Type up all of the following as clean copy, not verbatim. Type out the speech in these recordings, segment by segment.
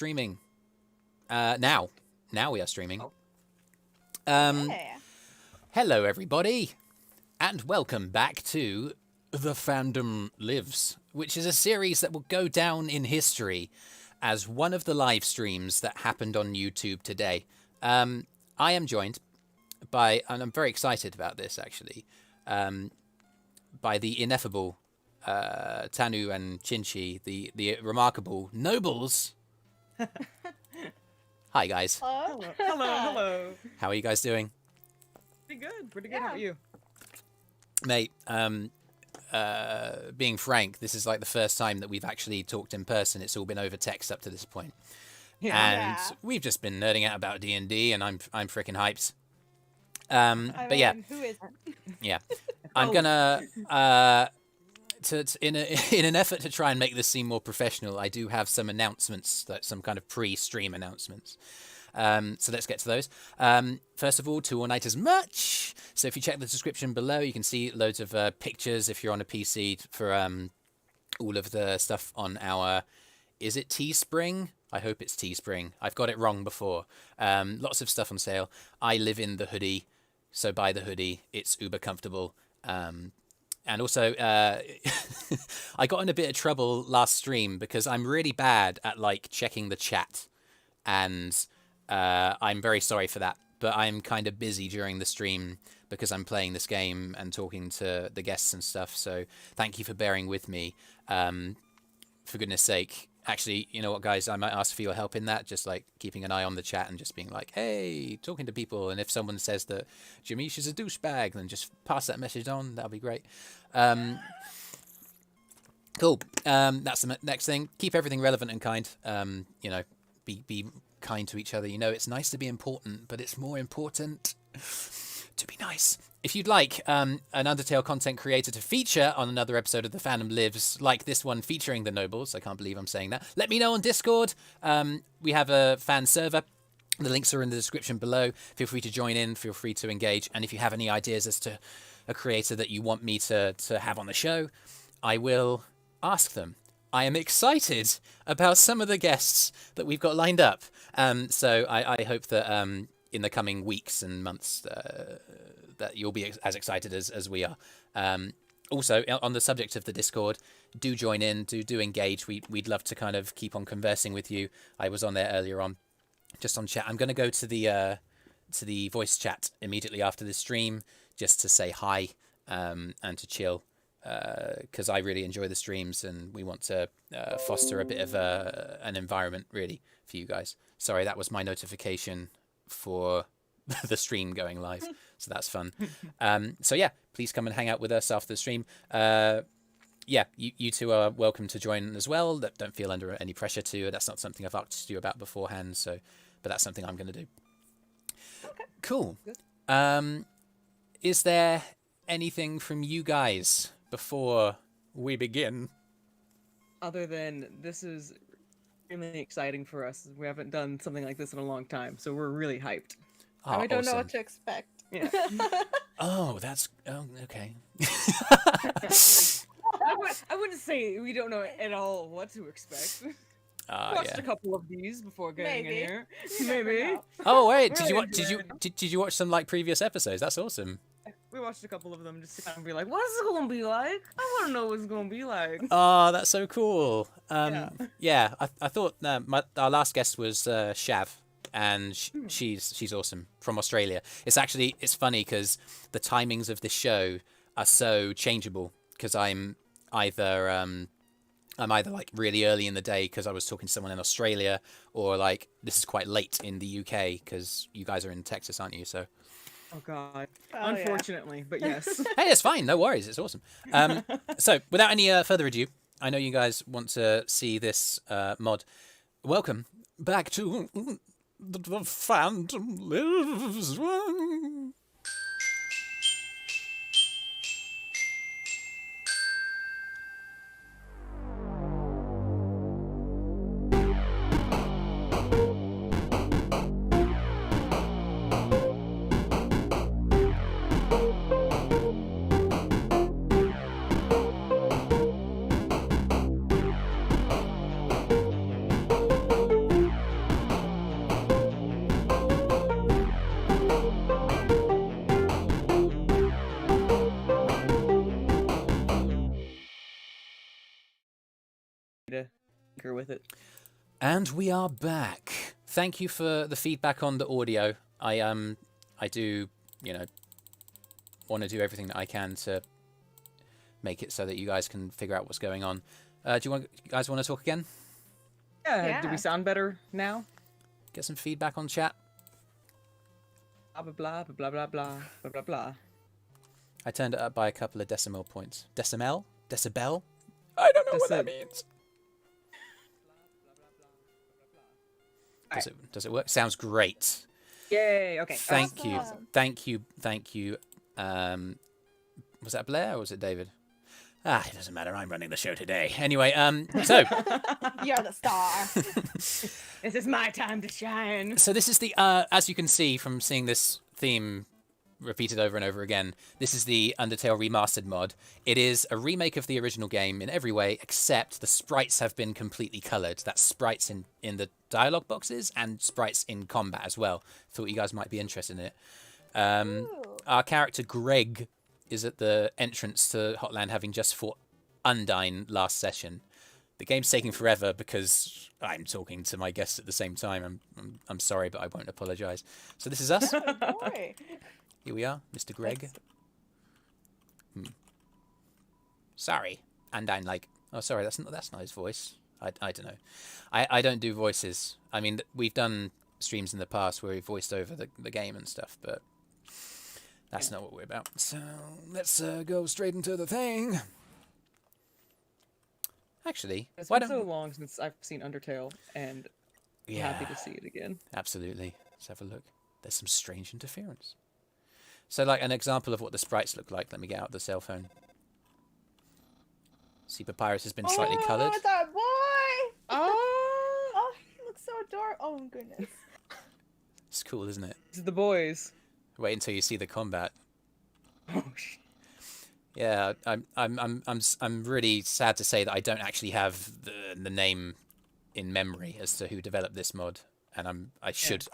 streaming. Now we are streaming. Yeah. Hello, everybody, and welcome back to The Fandom Lives, which is a series that will go down in history as one of the live streams that happened on YouTube today. I am joined by, and I'm very excited about this actually, by the ineffable Tanu and Chinchi, the remarkable nobles. Hi, guys. Hello. How are you guys doing? Pretty good. How are you? Mate, being frank, this is like the first time that we've actually talked in person. It's all been over text up to this point. And we've just been nerding out about D&D, and I'm freaking hyped. But yeah, who isn't? Yeah, I'm gonna in an effort to try and make this seem more professional, I do have some announcements, some kind of pre-stream announcements. So let's get to those. First of all, TwoAllNighters merch. So if you check the description below, you can see loads of pictures if you're on a PC for all of the stuff on our. Is it Teespring? I hope it's Teespring. I've got it wrong before. Lots of stuff on sale. I live in the hoodie, so buy the hoodie. It's uber comfortable. And also, I got in a bit of trouble last stream because I'm really bad at like checking the chat, and I'm very sorry for that. But I'm kind of busy during the stream because I'm playing this game and talking to the guests and stuff. So thank you for bearing with me. For goodness sake. Actually, you know what, guys? I might ask for your help in that, just like keeping an eye on the chat and just being like, hey, talking to people. And if someone says that Jamish is a douchebag, then just pass that message on. That'll be great. Cool. That's the next thing. Keep everything relevant and kind. You know, be kind to each other. You know, it's nice to be important, but it's more important to be nice. If you'd like an Undertale content creator to feature on another episode of The Fandom Lives, like this one featuring the Nobles, I can't believe I'm saying that, let me know on Discord. We have a fan server. The links are in the description below. Feel free to join in. Feel free to engage. And if you have any ideas as to a creator that you want me to have on the show, I will ask them. I am excited about some of the guests that we've got lined up. So I hope that in the coming weeks and months that you'll be as excited as we are. Also, on the subject of the Discord, do join in, do engage. We'd love to kind of keep on conversing with you. I was on there earlier on, just on chat. I'm going to go to the voice chat immediately after the stream just to say hi and to chill, because I really enjoy the streams and we want to foster a bit of an environment really for you guys. Sorry, that was my notification for the stream going live, so that's fun. So yeah, please come and hang out with us after the stream. Yeah, you two are welcome to join as well. Don't feel under any pressure to. That's not something I've asked you about beforehand, so but that's something I'm going to do. Okay. Cool. Is there anything from you guys before we begin? Other than this is extremely exciting for us. We haven't done something like this in a long time, so we're really hyped. Oh, we don't know awesome. what to expect. Yeah. Okay. I wouldn't say we don't know at all what to expect. Watched a couple of these before getting in here. Maybe. Oh wait, did Really you watch some like previous episodes? That's awesome. We watched a couple of them just to kind of be like, what's it gonna be like? I want to know what it's gonna be like. Oh, that's so cool. Yeah. I thought our last guest was Shav, and she's awesome from Australia. It's funny because the timings of this show are so changeable because I'm either like really early in the day because I was talking to someone in Australia, or like this is quite late in the UK because you guys are in Texas, aren't you? So. Oh god. Oh, Unfortunately, but yes. Hey, it's fine. No worries. It's awesome. So, without any further ado, I know you guys want to see this mod. Welcome back to the Fandom Lives. tinker with it. And we are back. Thank you for the feedback on the audio. I do, want to do everything that I can to make it so that you guys can figure out what's going on. Do you guys want to talk again? Yeah. Do we sound better now? Get some feedback on chat. Blah blah blah blah blah blah blah blah blah. I turned it up by a couple of decimal points. Decibel? I don't know what that means. Does it work? Sounds great. Yay! Okay. Thank you. Was that Blair or was it David? It doesn't matter. I'm running the show today. Anyway, so you're the star. This is my time to shine. So this is the as you can see from seeing this theme repeated over and over again, this is the Undertale Remastered mod. It is a remake of the original game in every way, except the sprites have been completely coloured. That's sprites in the dialogue boxes and sprites in combat as well. Thought you guys might be interested in it. Our character Greg is at the entrance to Hotland, having just fought Undyne last session. The game's taking forever because I'm talking to my guests at the same time. I'm sorry, but I won't apologise. So this is us. Oh, boy. Here we are, Mr. Greg. Sorry. Undyne, like, oh, sorry, that's not his voice. I don't know. I don't do voices. I mean, we've done streams in the past where we voiced over the game and stuff, but that's not what we're about. So let's go straight into the thing. Actually, it's been so long since I've seen Undertale, and I'm happy to see it again. Absolutely. Let's have a look. There's some strange interference. So, like, an example of what the sprites look like. Let me get out the cell phone. See, Papyrus has been slightly coloured. Oh, that boy! Oh, he looks so adorable. Oh, goodness. It's cool, isn't it? This is the boys. Wait until you see the combat. Oh shit. Yeah, I'm really sad to say that I don't actually have the name in memory as to who developed this mod, and I should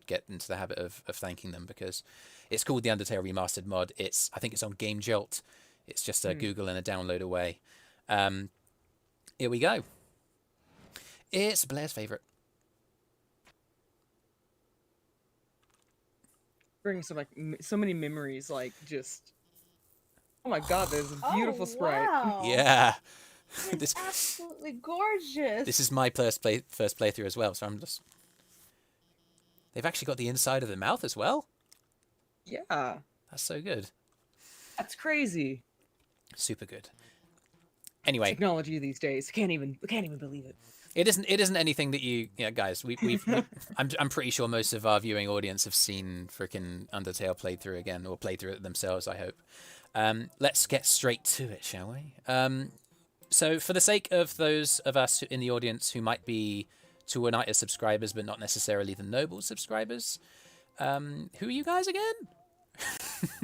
get into the habit of thanking them, because it's called the Undertale Remastered mod. I think it's on Game Jolt. It's just a Google and a download away. Here we go. It's Blair's favourite. Brings so many memories, like just. Oh my god, there's a beautiful sprite. Wow. Yeah. It's absolutely gorgeous. This is my first playthrough as well, so I'm just. They've actually got the inside of the mouth as well. Yeah. That's so good. That's crazy. Super good. Anyway, technology these days, can't even believe it. It isn't anything that guys. I'm pretty sure most of our viewing audience have seen frickin' Undertale played through again, or played through it themselves, I hope. Let's get straight to it, shall we? So for the sake of those of us in the audience who might be TwoAllNighters subscribers, but not necessarily the Noble subscribers, who are you guys again?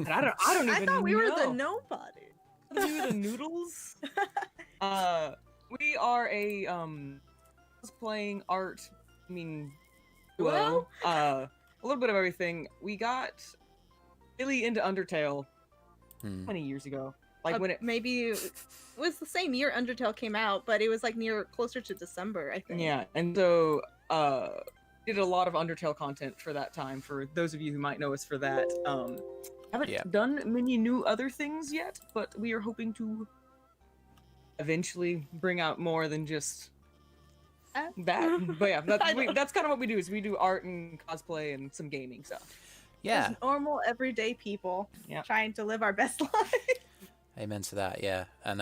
I don't even know. I thought we were the nobody. We were the noodles. We are a cosplaying art. I mean, duo. A little bit of everything. We got really into Undertale 20 years ago. Like when it was the same year Undertale came out, but it was like closer to December, I think. Yeah, and so did a lot of Undertale content for that time. For those of you who might know us for that, haven't done many new other things yet, but we are hoping to eventually bring out more than just that. But yeah, that's kind of what we do. Is we do art and cosplay and some gaming stuff. Yeah, just normal everyday people trying to live our best life. Amen to that. Yeah, and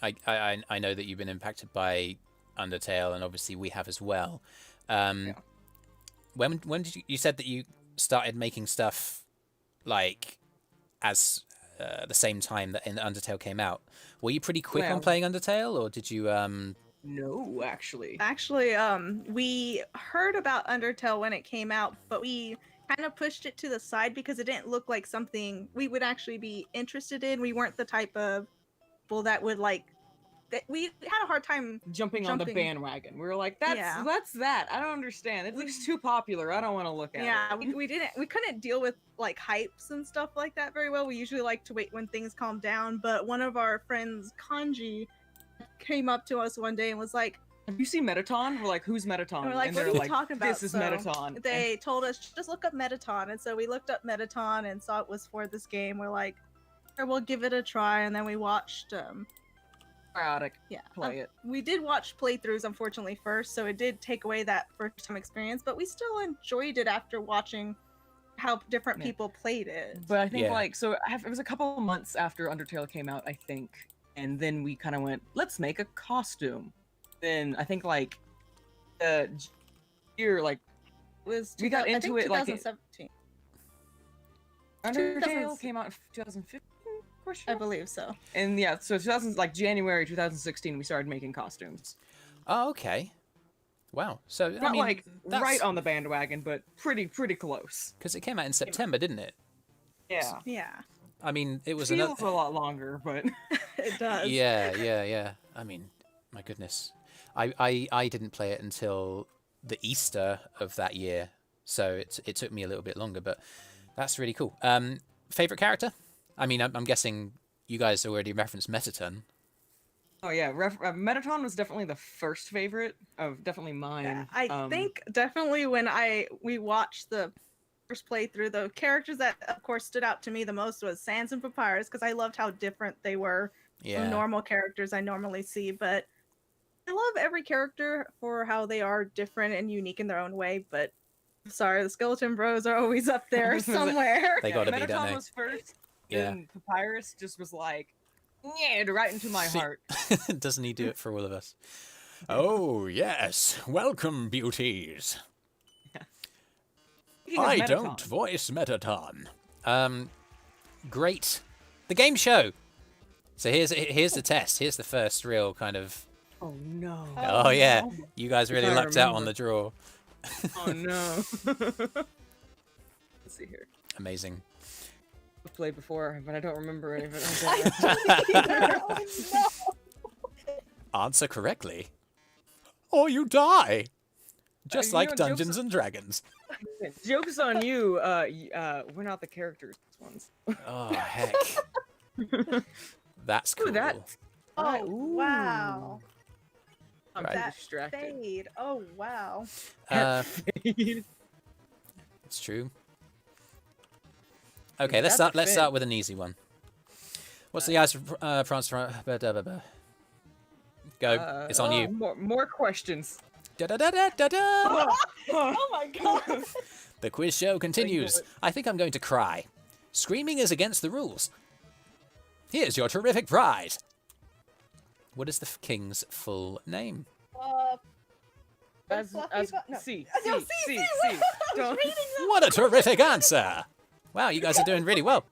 I know that you've been impacted by Undertale, and obviously we have as well. When did you said that you started making stuff like as the same time that Undertale came out? Were you pretty quick on playing Undertale, or did you No, actually. Actually, we heard about Undertale when it came out, but we kind of pushed it to the side because it didn't look like something we would actually be interested in. We weren't the type of people that would we had a hard time jumping on the bandwagon. We were like, that's that. I don't understand. It looks too popular. I don't want to look at it. Yeah, we couldn't deal with like hypes and stuff like that very well. We usually like to wait when things calm down. But one of our friends, Kanji, came up to us one day and was like, "Have you seen Mettaton?" We're like, "Who's Mettaton?" and we're like, and "What they're are you like, talking about?" "This is So Mettaton." They told us, just look up Mettaton. And so we looked up Mettaton and saw it was for this game. We're like, sure, we'll give it a try. And then we watched Chaotic. Yeah. Play it. We did watch playthroughs, unfortunately, first, so it did take away that first time experience, but we still enjoyed it after watching how different people played it. But I think it was a couple months after Undertale came out, I think, and then we kind of went, let's make a costume. Then I think like the year like we got into it like 2017. Undertale came out in 2015. I believe so. And yeah, so January 2016, we started making costumes. Oh, okay. Wow. So not like right on the bandwagon, but pretty close. Because it came out in September, didn't it? Yeah. Yeah. I mean, it was feels a lot longer, but it does. Yeah. I mean, my goodness, I didn't play it until the Easter of that year, so it took me a little bit longer, but that's really cool. Favorite character? I mean, I'm guessing you guys already referenced Mettaton. Oh yeah, Mettaton was definitely the first favorite of definitely mine. Yeah, I think definitely when we watched the first playthrough, the characters that of course stood out to me the most was Sans and Papyrus, because I loved how different they were from normal characters I normally see. But I love every character for how they are different and unique in their own way. But sorry, the Skeleton Bros are always up there somewhere. They gotta be, don't Mettaton they? was first. And Papyrus just was like, yeah, right into my heart. Doesn't he do it for all of us? Oh, yes. Welcome, beauties. I don't voice Mettaton. Great. The game show. So here's the test. Here's the first real kind of... Oh, no. Oh, yeah. No. You guys really lucked out on the draw. Oh, no. Let's see here. Amazing. I've played before, but I don't remember any of it. Oh, no. Answer correctly, or you die. Just like Dungeons and Dragons. Joke's on you. We're not the characters ones. Oh, heck. That's cool. Ooh, oh, wow. I'm distracted. Fade. Oh, wow. Fade. It's true. Okay, let's start with an easy one. What's the eyes France? Go. It's on you. More questions. Oh my god. The quiz show continues. I think I'm going to cry. Screaming is against the rules. Here's your terrific prize. What is the king's full name? C. What a terrific answer! Wow, you guys are doing really well.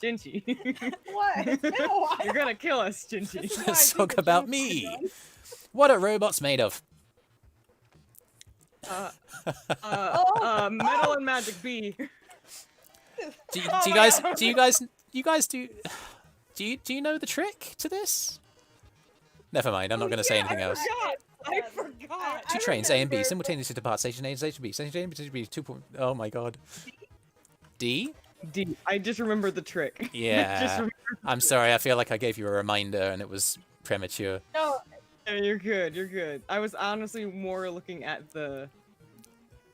Jinchi. What? It's been a while. You're gonna kill us, Jinchi. Let's talk about me. What are robots made of? Metal and Magic B. Do you know the trick to this? Never mind, I'm not going to say anything else. I forgot. Two trains, A and B, simultaneously depart station A and station B. Station A and station B, 2 point... Oh my god. D? D. I just remembered the trick. Yeah. I'm sorry, I feel like I gave you a reminder and it was premature. No, you're good, you're good. I was honestly more looking at the...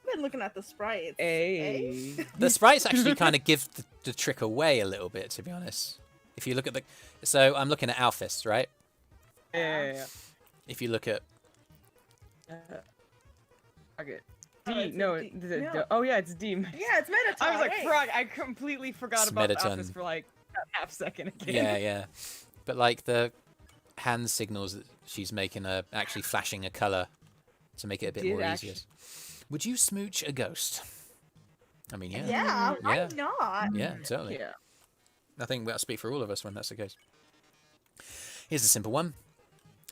I've been looking at the sprites. A. The sprites actually kind of give the trick away a little bit, to be honest. If you look at the... So, I'm looking at Alphys, right? Yeah. If you look at... Okay. D. No. Oh yeah, it's D. Yeah, it's Mettaton. I was like, frog. I completely forgot about Alphys for like a half second again. Yeah. But like the hand signals that she's making are actually flashing a color to make it a bit more easier. Would you smooch a ghost? I mean, yeah. Yeah, why not? Yeah, totally. Yeah. I think that'll speak for all of us when that's the case. Here's a simple one.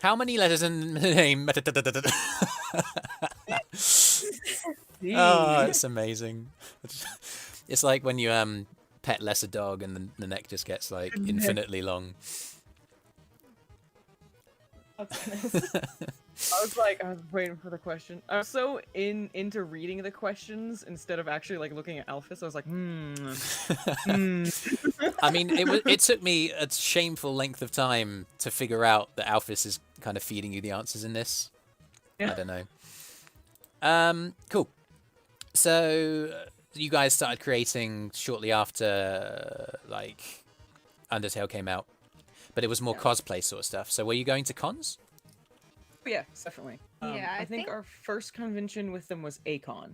How many letters in the name? Oh, it's amazing. It's like when you pet less a dog and the neck just gets like infinitely long. I was waiting for the question. I was so into reading the questions instead of actually like looking at Alphys. I was like, I mean, it took me a shameful length of time to figure out that Alphys is kind of feeding you the answers in this. Yeah. I don't know. Cool. So you guys started creating shortly after like Undertale came out, but it was more cosplay sort of stuff. So were you going to cons? Yeah, definitely. Yeah, I think our first convention with them was Acon.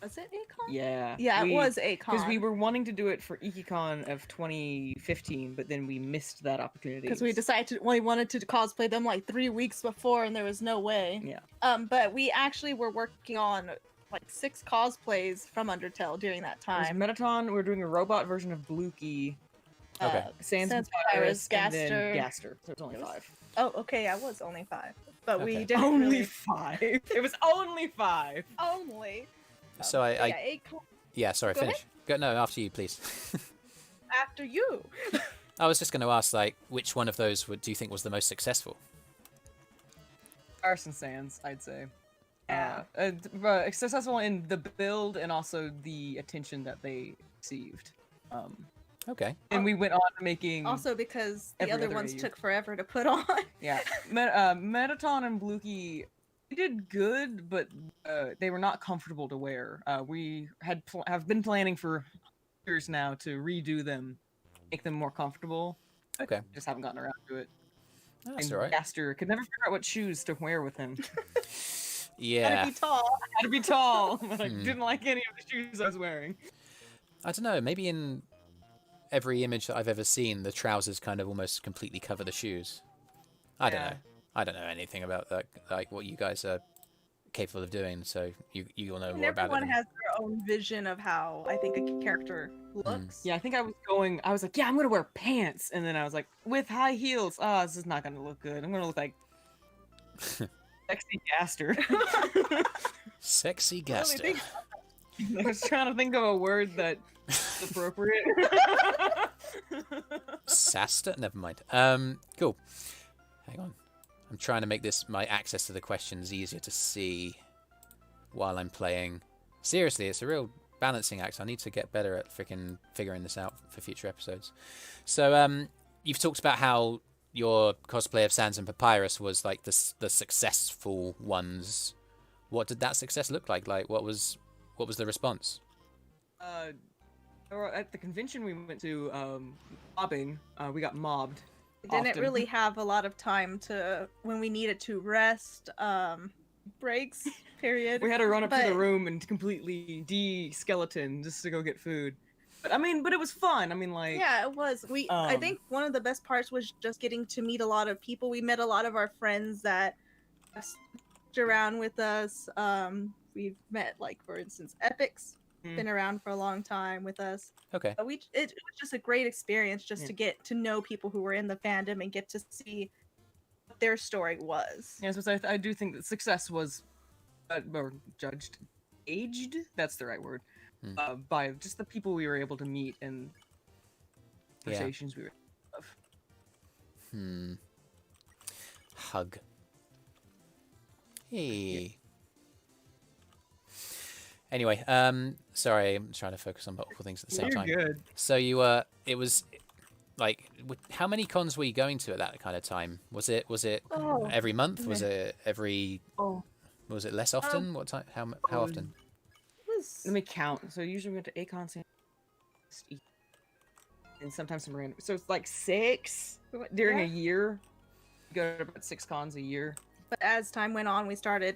Was it Acon? Yeah. Yeah, it was Acon. Because we were wanting to do it for IkiCon of 2015, but then we missed that opportunity. Because we decided we wanted to cosplay them like 3 weeks before, and there was no way. Yeah. But we actually were working on like 6 cosplays from Undertale during that time. Mettaton, we're doing a robot version of Bluky. Okay. Sans Papyrus, and then Gaster. Gaster. So it's only 5. Oh, okay, I was only 5. But we Okay. didn't Only really... 5. It was only 5. Only. So Yeah, Acon yeah, sorry, Go finish. Go, no, after you, please. after you. I was just going to ask, like, which one of those do you think was the most successful? Arson Sans, I'd say. Yeah. Successful in the build and also the attention that they received. Okay. And we went on making... Also because the Every other other ones AU. took forever to put on. Yeah. Mettaton and Bluky, they did good, but they were not comfortable to wear. We have been planning for years now to redo them, make them more comfortable. Okay. Just haven't gotten around to it. That's And all right. Gaster could never figure out what shoes to wear with him. Yeah. Gotta be tall. Had to be tall, but I didn't like any of the shoes I was wearing. I don't know. Maybe in every image that I've ever seen, the trousers kind of almost completely cover the shoes. I don't Yeah. know. I don't know anything about that, like what you guys are capable of doing. So you'll know And more about it. everyone than- has their own vision of how I think a character looks. Yeah, I think I was like, yeah, I'm gonna wear pants. And then I was like, with high heels. Oh, this is not gonna look good. I'm gonna look like sexy Gaster. Sexy Really Gaster. think- I was trying to think of a word that's appropriate. Saster? Never mind. Cool. Hang on. I'm trying to make my access to the questions easier to see while I'm playing. Seriously, it's a real balancing act. I need to get better at freaking figuring this out for future episodes. So, you've talked about how your cosplay of Sans and Papyrus was like the successful ones. What did that success look like? Like, what was the response? At the convention we went to, mobbing, we got mobbed. We didn't often. really have a lot of time to when we needed to rest, breaks, period. We had to run up to the But- room and completely de-skeleton just to go get food. But it was fun. I mean, like, Yeah, it was. I Um, think one of the best parts was just getting to meet a lot of people. We met a lot of our friends that stuck around with us. We've met, like, for instance, Epics, Mhm. been around for a long time with us. Okay. But it was just a great experience just Yeah. to get to know people who were in the fandom and get to see what their story was. yeah, so I do think that success was, or aged. That's the right word. By just the people we were able to meet and Yeah. conversations we were of. Hug. Hey. Anyway, sorry, I'm trying to focus on multiple things at the same time. good. So it was like, how many cons were you going to at that kind of time? Was it Oh, every month? Was it every? Oh. Was it less often? What time? How often? It was Let me count. So usually we went to Acon, and sometimes some random. So it's like 6 during a yeah. year. We go to about 6 cons a year. But as time went on, we started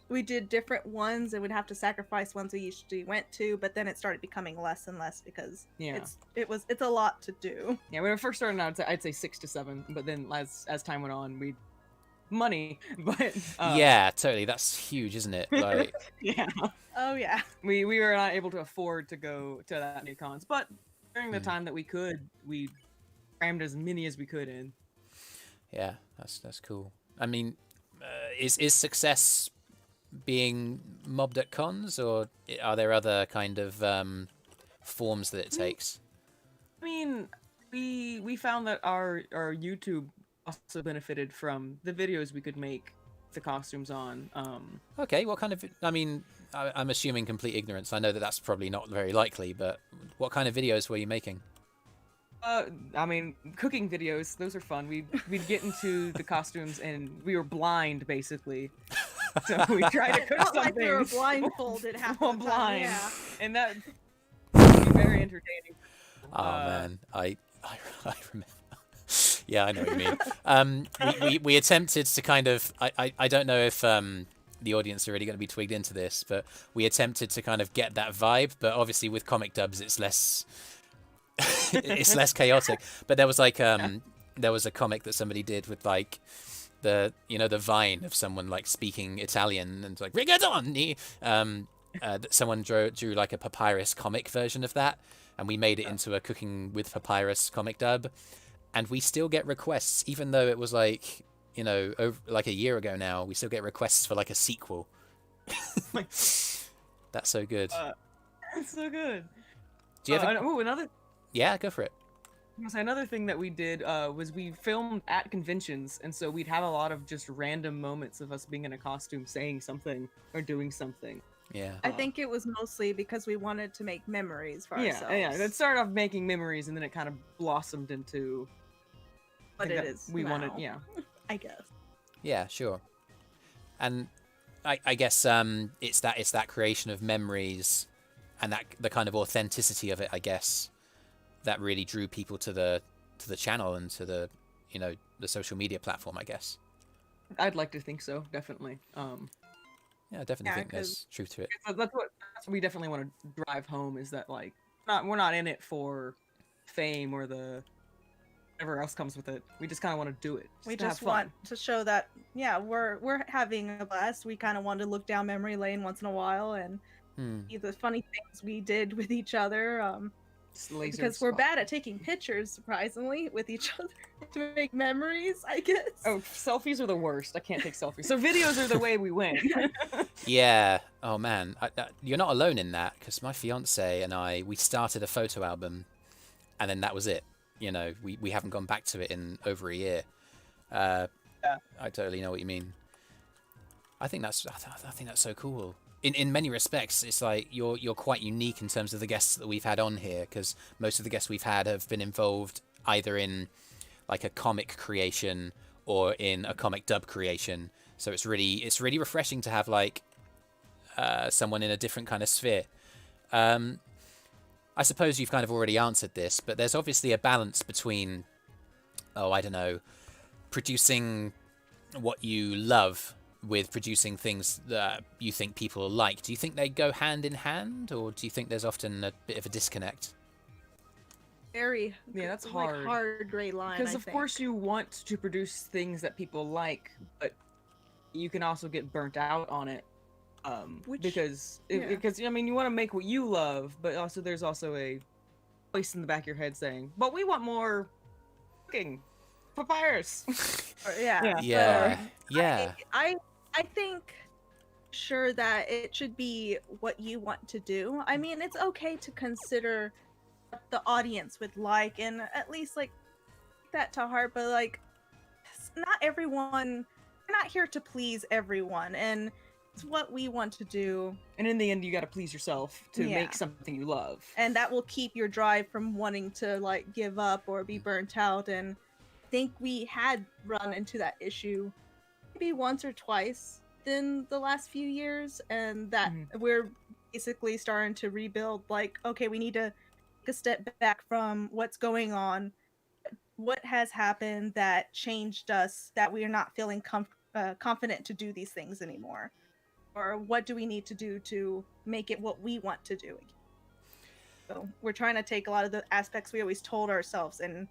we did different ones and we'd have to sacrifice ones we usually went to, but then it started becoming less and less because Yeah. it's a lot to do. Yeah, when we first started out, I'd say 6 to 7, but then as time went on, we money, but Yeah, totally. That's huge, isn't it? Like, yeah, Oh yeah. we were not able to afford to go to that many cons, but during the time that we could, we crammed as many as we could in. yeah, that's cool. I mean, is success being mobbed at cons, or are there other kind of forms that it takes? I mean, we found that our YouTube also benefited from the videos we could make the costumes on. Okay, what kind of? I mean, I'm assuming complete ignorance. I know that that's probably not very likely, but what kind of videos were you making? I mean, cooking videos, those are fun. We'd get into the costumes and we were blind, basically. So we tried to cook something. Like we were blindfolded half the time, blind. yeah. And that would be very entertaining. Oh man, I remember. Yeah, I know what you mean. We attempted to kind of. I don't know if the audience are really going to be twigged into this, but we attempted to kind of get that vibe. But obviously, with comic dubs, it's less. It's less chaotic. But there was like there was a comic that somebody did with like the vine of someone like speaking Italian and like rigatoni. Someone drew like a papyrus comic version of that, and we made it into a cooking with papyrus comic dub, and we still get requests even though it was like over like a year ago now. We still get requests for like a sequel. That's so good. It's so good. Do you have another? Yeah, go for it. Another thing that we did was we filmed at conventions, and so we'd have a lot of just random moments of us being in a costume, saying something or doing something. Yeah. I think it was mostly because we wanted to make memories for ourselves. Yeah. It started off making memories, and then it kind of blossomed into what it is. We now, wanted, yeah. I guess. Yeah, sure. And I guess it's that creation of memories, and that the kind of authenticity of it, I guess, that really drew people to the channel and to the the social media platform, I guess. I'd like to think so, definitely. Yeah, I definitely think there's truth to it. That's what we definitely want to drive home, is that like we're not in it for fame or the whatever else comes with it. We just kind of want to do it. We just want to show that we're having a blast. We kind of want to look down memory lane once in a while and see the funny things we did with each other. Because we're bad at taking pictures, surprisingly, with each other to make memories, I guess. Oh, selfies are the worst. I can't take selfies. So videos are the way we win. Yeah. Oh man, you're not alone in that, because my fiance and we started a photo album, and then that was it. We haven't gone back to it in over a year. Yeah. I totally know what you mean. I think that's so cool. In many respects, it's like you're quite unique in terms of the guests that we've had on here, because most of the guests we've had have been involved either in like a comic creation or in a comic dub creation. So it's really refreshing to have like someone in a different kind of sphere. I suppose you've kind of already answered this, but there's obviously a balance between, I don't know, producing what you love with producing things that you think people like. Do you think they go hand in hand, or do you think there's often a bit of a disconnect? That's hard. Like hard gray line. Because of course you want to produce things that people like, but you can also get burnt out on it. Because I mean, you want to make what you love, but also there's also a voice in the back of your head saying, "But we want more cooking papyrus." Yeah. I think sure that it should be what you want to do. I mean, it's okay to consider what the audience would like, and at least like that to heart. But like, not everyone. We're not here to please everyone, and it's what we want to do. And in the end, you got to please yourself to make something you love, and that will keep your drive from wanting to like give up or be burnt out. And I think we had run into that issue maybe once or twice in the last few years, and that we're basically starting to rebuild. Like, okay, we need to take a step back from what's going on, what has happened that changed us, that we are not feeling confident to do these things anymore, or what do we need to do to make it what we want to do. So we're trying to take a lot of the aspects we always told ourselves and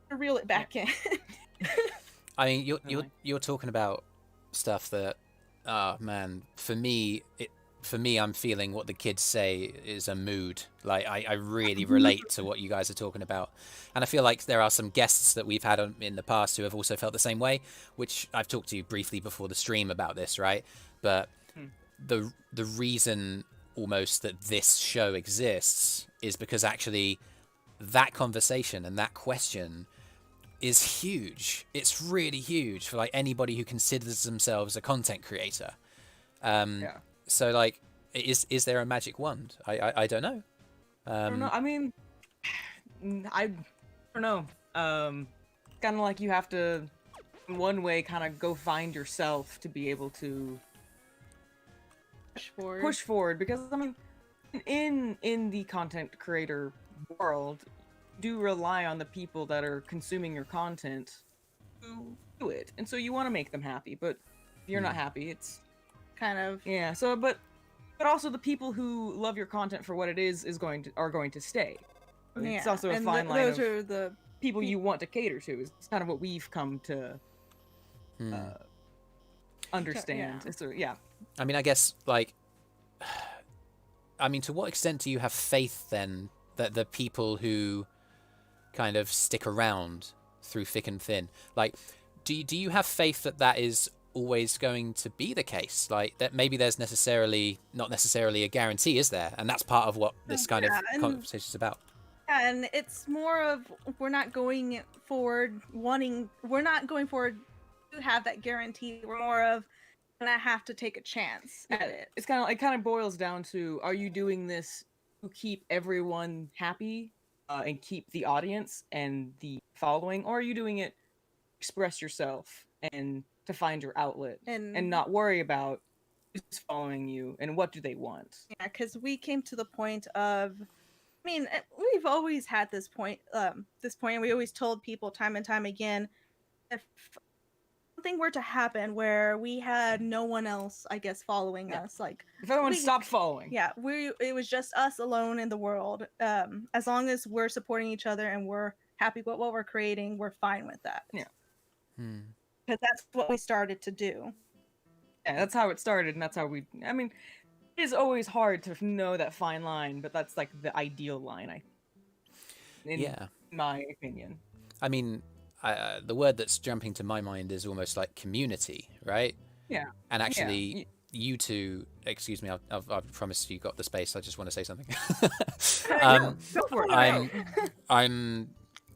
reel it back in. I mean, you're talking about stuff that, man, for me, I'm feeling what the kids say is a mood. Like, I really relate to what you guys are talking about. And I feel like there are some guests that we've had in the past who have also felt the same way, which I've talked to you briefly before the stream about this, right? But the reason almost that this show exists is because actually that conversation and that question is huge. It's really huge for like anybody who considers themselves a content creator. Yeah. So like, is there a magic wand? I don't know. I don't know. I mean, I don't know. Kind of like you have to, in one way, kind of go find yourself to be able to push forward. Because I mean, in the content creator world, do rely on the people that are consuming your content to do it, and so you want to make them happy. But if you're not happy, it's kind of So, but also the people who love your content for what it is are going to stay. It's also a fine line. Those are the people you want to cater to. Is kind of what we've come to understand. So, yeah. I mean, I guess like, I mean, to what extent do you have faith then that the people who kind of stick around through thick and thin, like, do you have faith that that is always going to be the case? Like that maybe there's not necessarily a guarantee, is there? And that's part of what this kind of conversation is about. Yeah, and it's more of we're not going forward to have that guarantee. We're more of gonna have to take a chance at it. It's kind of boils down to, are you doing this to keep everyone happy and keep the audience and the following, or are you doing it to express yourself and to find your outlet and not worry about who's following you and what do they want? Yeah, because we came to the point of, I mean, we've always had this point, and we always told people time and time again, if something were to happen where we had no one else, I guess, following us, like if everyone stopped following, it was just us alone in the world. As long as we're supporting each other and we're happy with what we're creating, we're fine with that. Yeah. Because that's what we started to do. Yeah, that's how it started, and that's how I mean, it is always hard to know that fine line, but that's like the ideal line, in my opinion. I mean, the word that's jumping to my mind is almost like community, right? Yeah. And actually, you two, excuse me, I've promised you got the space. I just want to say something. Go for it. I'm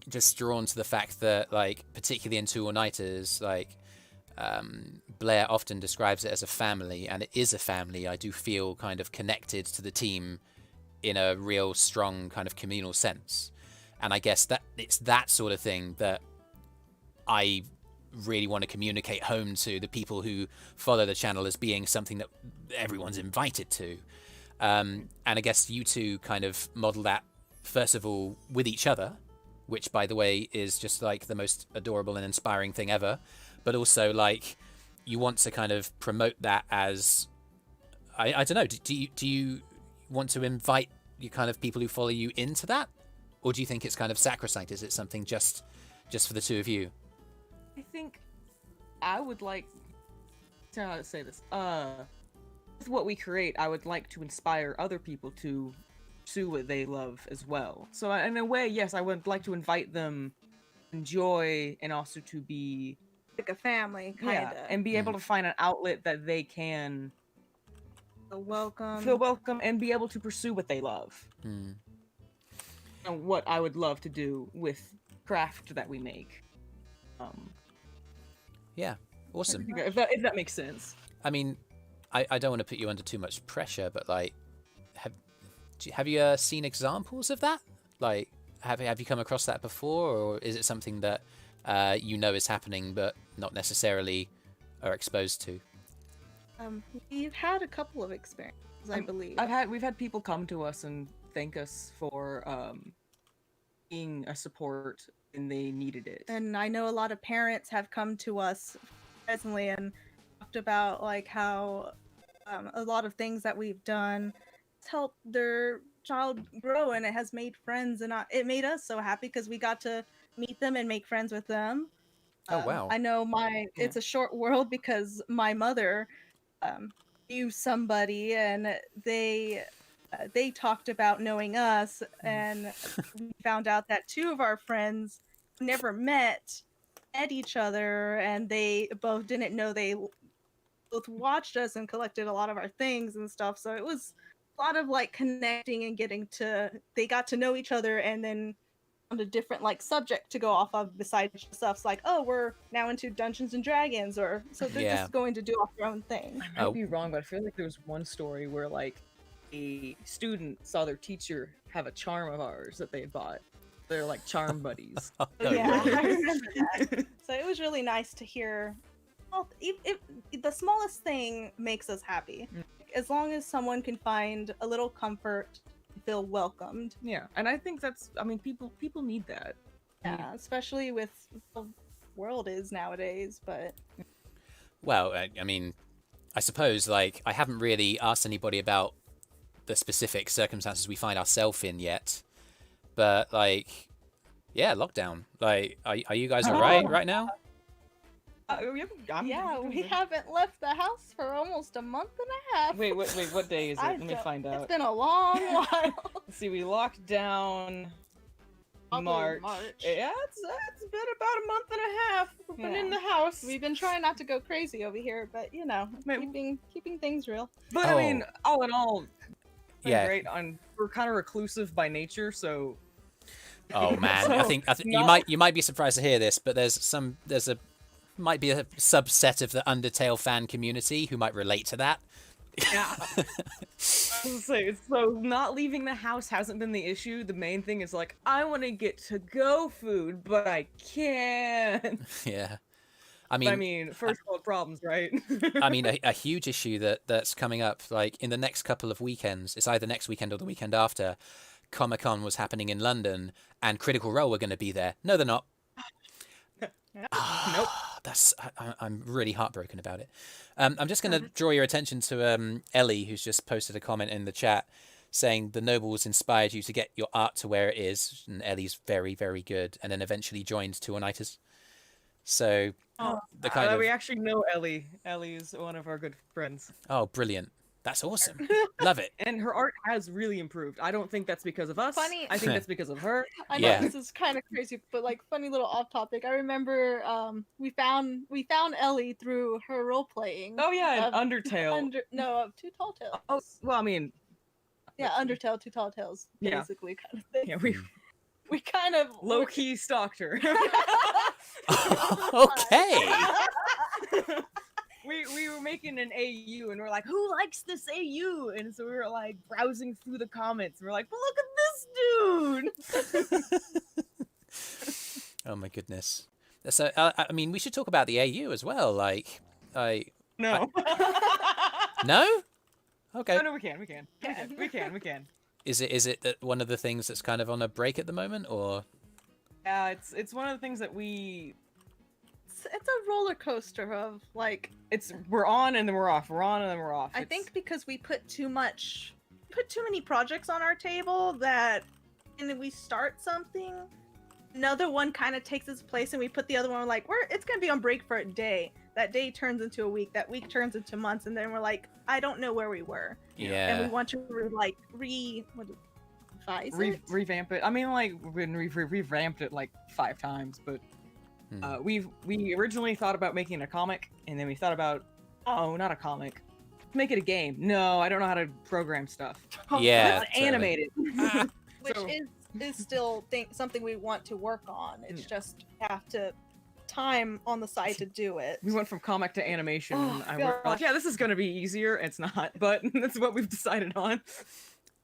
just drawn to the fact that, like, particularly in TwoAllNighters, like, Blair often describes it as a family, and it is a family. I do feel kind of connected to the team in a real strong kind of communal sense. And I guess that it's that sort of thing that I really want to communicate home to the people who follow the channel as being something that everyone's invited to. And I guess you two kind of model that, first of all, with each other, which, by the way, is just like the most adorable and inspiring thing ever. But also, like, you want to kind of promote that as, I don't know, do you want to invite you kind of people who follow you into that? Or do you think it's kind of sacrosanct? Is it something just for the two of you? I think I would like to say this. With what we create, I would like to inspire other people to pursue what they love as well. So in a way, yes, I would like to invite them to enjoy and also to be like a family, kind of. And be able to find an outlet that they can feel welcome and be able to pursue what they love. And what I would love to do with craft that we make. Yeah, awesome. If that makes sense. I mean, I don't want to put you under too much pressure, but like, have you seen examples of that? Like, have you come across that before, or is it something that you know is happening but not necessarily are exposed to? We've had a couple of experiences, I believe. We've had people come to us and thank us for being a support when they needed it. And I know a lot of parents have come to us presently and talked about like how a lot of things that we've done has helped their child grow, and it has made friends, and it made us so happy because we got to meet them and make friends with them. Oh wow! I know it's a short world because my mother knew somebody, and they talked about knowing us, and we found out that two of our friends never met each other, and they both didn't know. They both watched us and collected a lot of our things and stuff. So it was a lot of like connecting and they got to know each other, and then a different like subject to go off of besides stuff's like, oh, we're now into Dungeons and Dragons, or so they're just going to do off their own thing. I might be wrong, but I feel like there was one story where like a student saw their teacher have a charm of ours that they had bought. They're like charm buddies. Yeah, I remember that. So it was really nice to hear. Well, the smallest thing makes us happy. As long as someone can find a little comfort, feel welcomed. Yeah, and I think that's. I mean, people need that. Yeah, especially with the world is nowadays. But well, I mean, I suppose like I haven't really asked anybody about the specific circumstances we find ourselves in yet, but like, yeah, lockdown. Like, are you guys alright right now? We haven't left the house for almost a month and a half. What day is it? Let me find out. It's been a long while. Let's see, we locked down March. Yeah, it's been about a month and a half. We've been in the house. We've been trying not to go crazy over here, but you know, keeping things real. But I mean, all in all, yeah, great. We're kind of reclusive by nature, so. Oh man, so, I think you might be surprised to hear this, but might be a subset of the Undertale fan community who might relate to that. Yeah. So not leaving the house hasn't been the issue. The main thing is like, I want to get to-go food, but I can't. Yeah. I mean, first world problems, right? I mean, a huge issue that's coming up, like, in the next couple of weekends, it's either next weekend or the weekend after, Comic-Con was happening in London, and Critical Role were going to be there. No, they're not. Nope. I'm really heartbroken about it. I'm just going to draw your attention to Ellie, who's just posted a comment in the chat saying the Nobles inspired you to get your art to where it is, and Ellie's very, very good, and then eventually joined TwoAllNighters. So we actually know Ellie. Ellie is one of our good friends. Oh, brilliant. That's awesome. Love it. And her art has really improved. I don't think that's because of us. Funny. I think that's because of her. I know this is kind of crazy, but like funny little off topic. I remember we found Ellie through her role playing. Oh yeah, Undertale. Of Two Tall Tales. Oh well, I mean. Yeah, Undertale, Two Tall Tales, basically kind of thing. Yeah, we kind of low key stalked her. Okay. We were making an AU and we're like, who likes this AU? And so we were like browsing through the comments and we're like, but look at this dude. Oh my goodness. So I mean, we should talk about the AU as well. Like, no. No? Okay. No, we can. We can. Is it that one of the things that's kind of on a break at the moment, or? Yeah, it's one of the things that we. It's a roller coaster of like. We're on and then we're off. We're on and then we're off. I think because we put too many projects on our table that, and then we start something, another one kind of takes its place, and we put the other one like it's gonna be on break for a day. That day turns into a week. That week turns into months, and then we're like, I don't know where we were. Yeah. And we want to revamp it. I mean, like when we've revamped it like 5 times, but we originally thought about making a comic, and then we thought about not a comic, make it a game. No, I don't know how to program stuff. Yeah, let's animate it. Which is still something we want to work on. It's just have to time on the side to do it. We went from comic to animation. And we're like, yeah, this is going to be easier. It's not, but that's what we've decided on.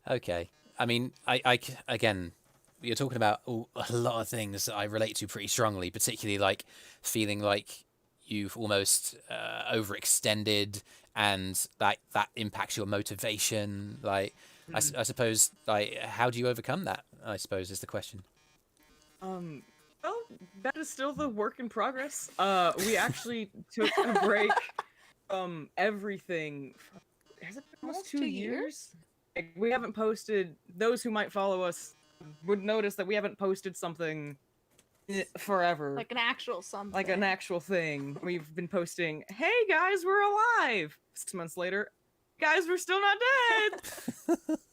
Okay. I mean, I again, you're talking about a lot of things that I relate to pretty strongly, particularly like feeling like you've almost overextended, and that impacts your motivation. Like, I suppose, like, how do you overcome that? I suppose is the question. Well, that is still the work in progress. We actually took a break from everything. Has it been almost 2 years? Like, we haven't posted. Those who might follow us would notice that we haven't posted something forever. Like an actual something. Like an actual thing. We've been posting, hey guys, we're alive! 6 months later, guys, we're still not dead!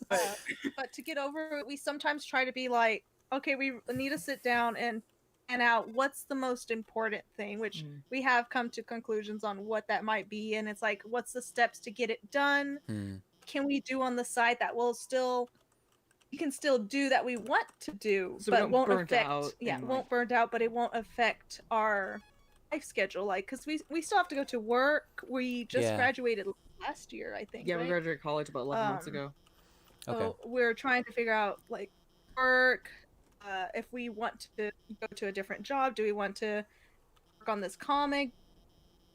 But to get over it, we sometimes try to be like, okay, we need to sit down and out what's the most important thing, which we have come to conclusions on what that might be, and it's like, what's the steps to get it done? Can we do on the side that will still we can still do that we want to do, So we but don't won't burnt affect. out Yeah, and, won't burnt out, but it won't affect our life schedule. Like, because we still have to go to work. We just Yeah. graduated last year, I think. Yeah, we right? graduated college about 11 months ago. Okay. So we're trying to figure out like work. If we want to go to a different job, do we want to work on this comic?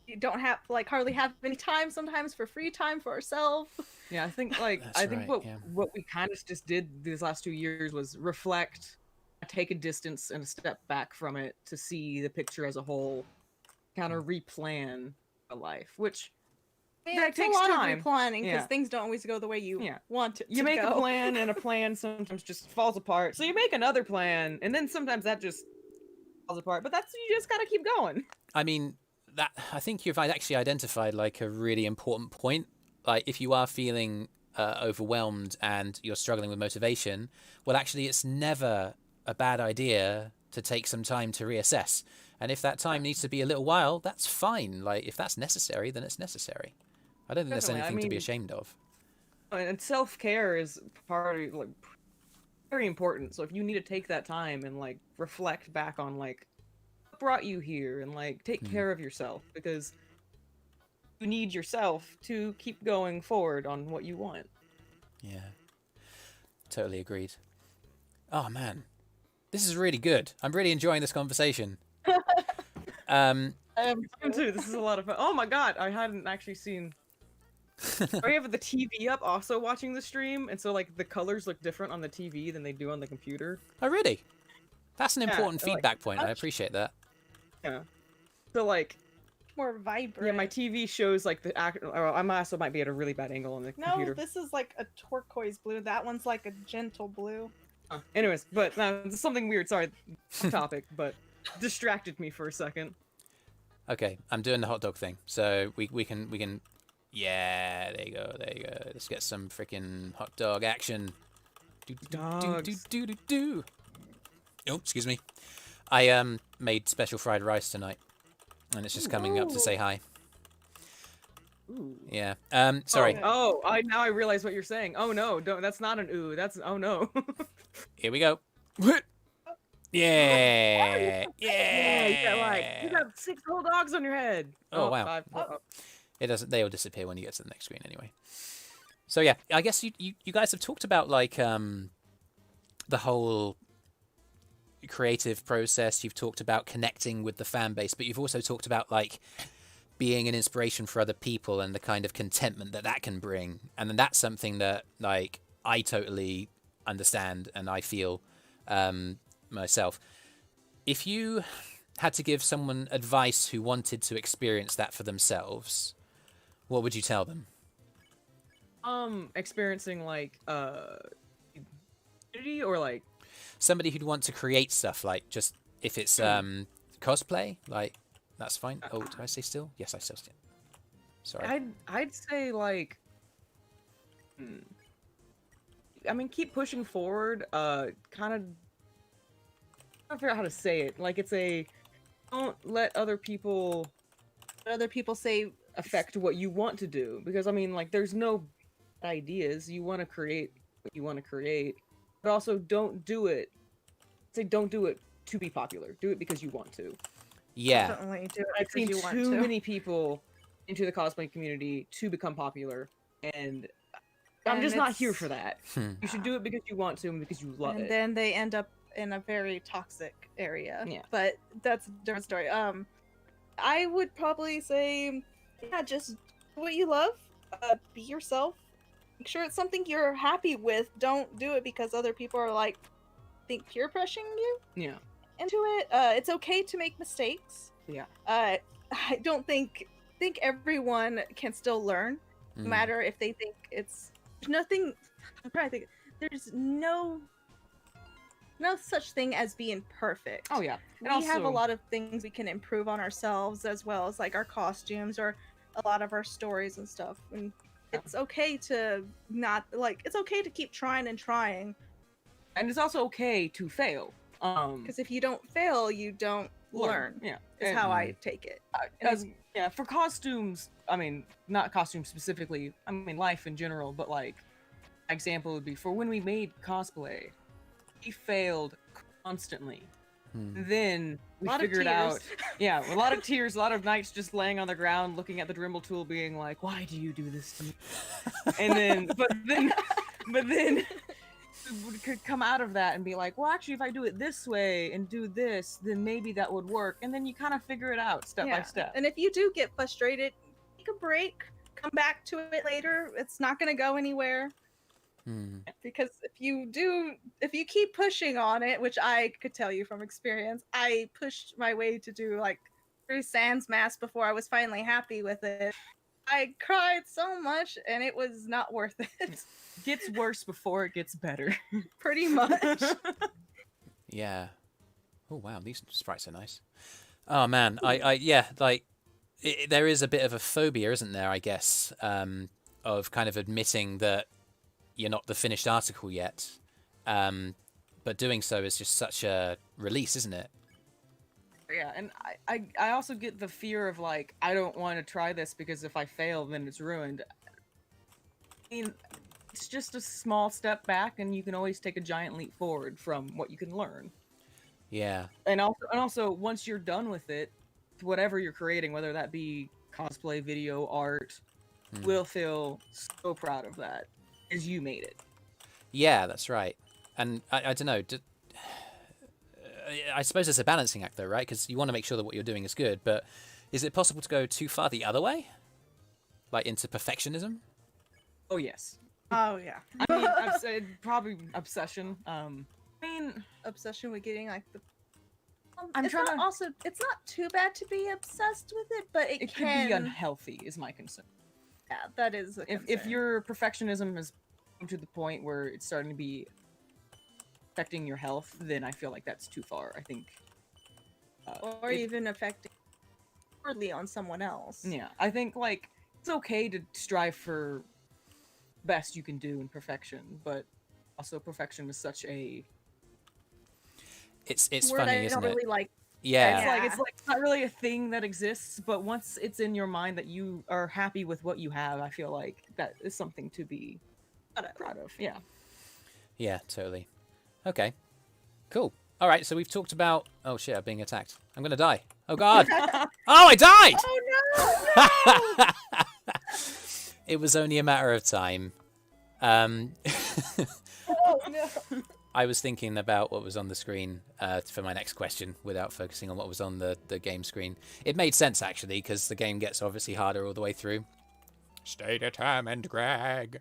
You don't have like hardly have any time sometimes for free time for ourselves. Yeah, I think like That's right, yeah. what we kind of just did these last 2 years was reflect, take a distance and a step back from it to see the picture as a whole, kind of replan a life, which Yeah, that it's takes a lot time. of replanning because Yeah. things don't always go the way you want it You to make go. a plan and a plan sometimes just falls apart. So you make another plan and then sometimes that just falls apart. But that's you just gotta keep going. I mean, that I think you've actually identified like a really important point. Like, if you are feeling overwhelmed and you're struggling with motivation, well, actually, it's never a bad idea to take some time to reassess. And if that time needs to be a little while, that's fine. Like, if that's necessary, then it's necessary. I don't think there's Definitely. I anything to be mean- ashamed of. And self-care is part of like very important. So if you need to take that time and like reflect back on like what brought you here and like take care of yourself, because you need yourself to keep going forward on what you want. Yeah. Totally agreed. Oh, man. This is really good. I'm really enjoying this conversation. Too. This is a lot of fun. Oh my god, I hadn't actually seen. I have the TV up, also watching the stream, and so like the colors look different on the TV than they do on the computer. Oh, really? That's an important like, feedback point. I appreciate that. Yeah. So like, More vibrant. yeah, my TV shows like the act. Or I also might be at a really bad angle on the No, computer. this is like a turquoise blue. That one's like a gentle blue. Anyways, but it's something weird. Sorry, topic, but distracted me for a second. Okay, I'm doing the hot dog thing. So we can. Yeah, there you go. Let's get some freaking hot dog action. Dogs. Do. Oh, excuse me. I made special fried rice tonight, and it's just coming up to say hi. Ooh. Yeah. Sorry. Oh, now I realize what you're saying. Oh no, don't. That's not an ooh. That's oh no. Here we go. Yeah. Yeah. You got 6 whole dogs on your head. Oh, wow. 5, It doesn't. They all disappear when you get to the next screen, anyway. So yeah, I guess you guys have talked about like the whole creative process. You've talked about connecting with the fan base, but you've also talked about like being an inspiration for other people and the kind of contentment that can bring. And then that's something that like I totally understand and I feel myself. If you had to give someone advice who wanted to experience that for themselves, what would you tell them? Experiencing like community or like Somebody who'd want to create stuff, like just if it's cosplay, like that's fine. Oh, did I say still? Yes, I still stand. Sorry. I'd say like I mean keep pushing forward, kind of I don't figure out how to say it. Like it's a don't let other people say affect what you want to do, because I mean like there's no ideas. You want to create what you want to create, but also don't do it to be popular. Do it because you want to. Yeah. Definitely do it I've because seen you want too to. many people into the cosplay community to become popular, and I'm And just not it's- here for that. You should do it because you want to and because you love And it. then they end up in a very toxic area. Yeah. But that's a different story. I would probably say, yeah, just do what you love. Be yourself. Make sure it's something you're happy with. Don't do it because other people are like peer pressuring you Yeah. into it. It's okay to make mistakes. Yeah. I don't think everyone can still learn, no matter if they think it's nothing. I'm trying to think. There's no such thing as being perfect. Oh yeah. We And have a also- lot of things we can improve on ourselves, as well as like our costumes or a lot of our stories and stuff. And it's okay to not like it's okay to keep trying and trying. And it's also okay to fail. Because if you don't fail, you don't learn. Yeah. Is And- how I take it. yeah, for costumes, I mean, not costumes specifically, I mean life in general, but like example would be for when we made Cosplay, we failed constantly. Then we figured out, yeah, a lot of tears, a lot of nights just laying on the ground, looking at the Dremel tool, being like, "Why do you do this to me?" And then, but then, we could come out of that and be like, "Well, actually, if I do it this way and do this, then maybe that would work." And then you kind of figure it out step by step. And if you do get frustrated, take a break, come back to it later. It's not going to go anywhere. Because if you keep pushing on it, which I could tell you from experience, I pushed my way to do like 3 Sans masks before I was finally happy with it. I cried so much and it was not worth it. Gets worse before it gets better. Pretty much. Yeah. Oh wow, these sprites are nice. Oh man, there is a bit of a phobia, isn't there? I guess of kind of admitting that you're not the finished article yet, but doing so is just such a release, isn't it? Yeah, and I also get the fear of like, I don't want to try this because if I fail, then it's ruined. I mean, it's just a small step back, and you can always take a giant leap forward from what you can learn. Yeah. And also, once you're done with it, whatever you're creating, whether that be cosplay, video, art, will feel so proud of that. As you made it. Yeah, that's right. And I don't know. I suppose it's a balancing act, though, right? Because you want to make sure that what you're doing is good. But is it possible to go too far the other way, like into perfectionism? Oh yes. Oh yeah. I mean, I've said probably obsession. I mean, obsession with getting like the. It's not too bad to be obsessed with it, but it can be unhealthy. Is my concern. Yeah, that is. If your perfectionism has come to the point where it's starting to be affecting your health, then I feel like that's too far. I think, or even affecting poorly on someone else. Yeah, I think like it's okay to strive for best you can do in perfection, but also perfection is such a. It's word funny, I isn't don't it? really like. Yeah. It's not really a thing that exists, but once it's in your mind that you are happy with what you have, I feel like that is something to be proud of. Yeah. Yeah, totally. Okay. Cool. All right, so we've talked about... Oh, shit, I'm being attacked. I'm going to die. Oh, God. Oh, I died! Oh, no! It was only a matter of time. Oh, no. I was thinking about what was on the screen for my next question without focusing on what was on the game screen. It made sense, actually, because the game gets obviously harder all the way through. Stay determined, Greg.